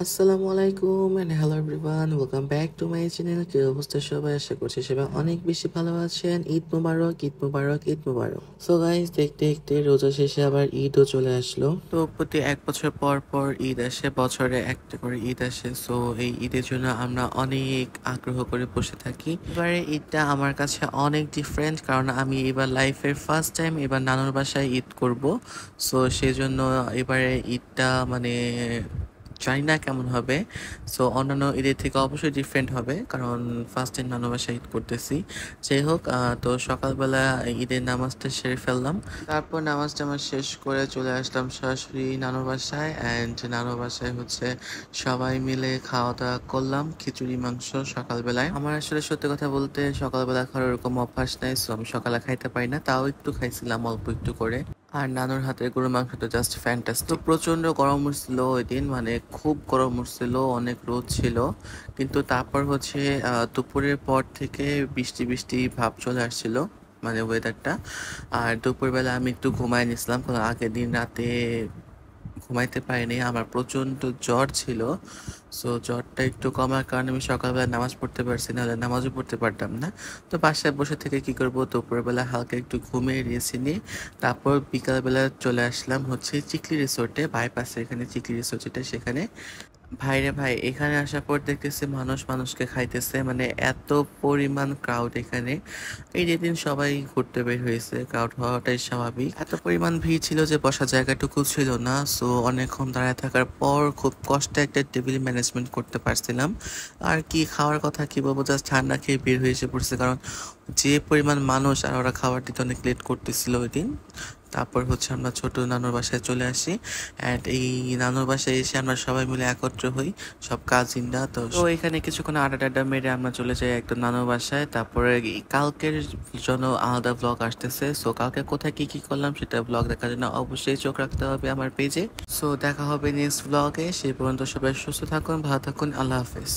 আসসালামু আলাইকুম and hello everyone, welcome back to my channel. কি অবস্থা সবাই? আশা করছি সবাই অনেক বেশি ভালো আছেন। ঈদ মুবারক, ঈদ মুবারক, ঈদ মুবারক। সো গাইস, দেখতে দেখতে রোজা শেষে আবার ঈদও চলে আসলো। তো প্রতি এক বছর পর পর ঈদ আসে, বছরে একটা করে ঈদ আসে। সো এই ঈদের জন্য আমরা অনেক আগ্রহ করে বসে থাকি। এবারে ঈদটা আমার কাছে অনেক ডিফারেন্ট, কারণ আমি এবার লাইফের ফার্স্ট টাইম এবার নানুর বাসায় ঈদ করব। সো সেজন্য এবারে ঈদটা জানি না কেমন হবে। সো অন্যান্য ঈদের থেকে অবশ্যই ডিফারেন্ট হবে, কারণ ফার্স্ট টাইম নানু বাসায় ঈদ করতেছি। যাই হোক, তো সকালবেলা ঈদের নামাজটা সেরে ফেললাম। তারপর নামাজ টামাজ শেষ করে চলে আসলাম সরাসরি নানুর বাসায়। অ্যান্ড নানুর বাসায় হচ্ছে সবাই মিলে খাওয়া দাওয়া করলাম, খিচুড়ি মাংস সকালবেলায়। আমার আসলে সত্যি কথা বলতে সকালবেলা খাওয়ার ওরকম অভ্যাস নাই, সো আমি সকালে খাইতে পারি না, তাও একটু খাইছিলাম অল্প একটু করে। আর নানুর হাতের গরুর মাংস তো জাস্ট ফ্যান্টাস্টিক। তো প্রচন্ড গরম উঠছিল ওই দিন, খুব গরম উঠছিল, অনেক রোদ ছিল। কিন্তু তারপর হচ্ছে দুপুরের পর থেকে বৃষ্টি বৃষ্টি ভাব চলে আসছিল, ওয়েদারটা। আর দুপুরবেলা আমি একটু ঘুমাই নিছিলাম, কারণ আগের দিন রাতে ঘুমাইতে পারিনি, আমার প্রচন্ড জ্বর ছিল। সো জ্বরটা একটু কমার কারণে আমি সকালবেলা নামাজ পড়তে পারছি, নাহলে নামাজও পড়তে পারতাম না। তো বাসায় বসে থেকে কি করব, দুপুরবেলা হালকা একটু ঘুমিয়ে রেছি নিয়ে তারপর বিকালবেলা চলে আসলাম হচ্ছে চিকলি রিসোর্টে, বাইপাসে এখানে চিকলি রিসোর্ট যেটা, সেখানে। ভাইরে ভাই, এখানে আসার পর দেখতেছি মানুষ মানুষকে খাইতেছে, এত পরিমাণ ক্রাউড এখানে। এই যেদিন সবাই ঘুরতে বের হয়েছে, ক্রাউড হওয়াটাই স্বাভাবিক। এত পরিমাণ ভিড় ছিল যে বসার জায়গাটুকু ছিল না। সো অনেকক্ষণ দাঁড়ায় থাকার পর খুব কষ্টে একটা টেবিল ম্যানেজমেন্ট করতে পারছিলাম। আর কি খাওয়ার কথা কি বলবো, জাস্ট ঠান্ডা খেয়ে বের হয়ে এসে পড়ছে, কারণ যে পরিমাণ মানুষ, আর ওরা খাবার দিতে অনেক লেট করতেছিল ওই দিন। তারপর হচ্ছে আমরা ছোট নানুর বাসায় চলে আসি। অ্যান্ড এই নানুর বাসায় এসে আমরা সবাই মিলে একত্র হই, সব কাজিনরা। তো এখানে কিছুক্ষণ আড্ডা টাড্ডা মেরে আমরা চলে যাই একদম নানুর বাসায়। তারপরে কালকের জন্য আলাদা ব্লগ আসতেছে। সো কালকে কোথায় কি কি করলাম সেটা ব্লগ দেখার জন্য অবশ্যই চোখ রাখতে হবে আমার পেজে। সো দেখা হবে নেক্সট ব্লগে। সেই পর্যন্ত সবাই সুস্থ থাকুন, ভালো থাকুন, আল্লাহ হাফেজ।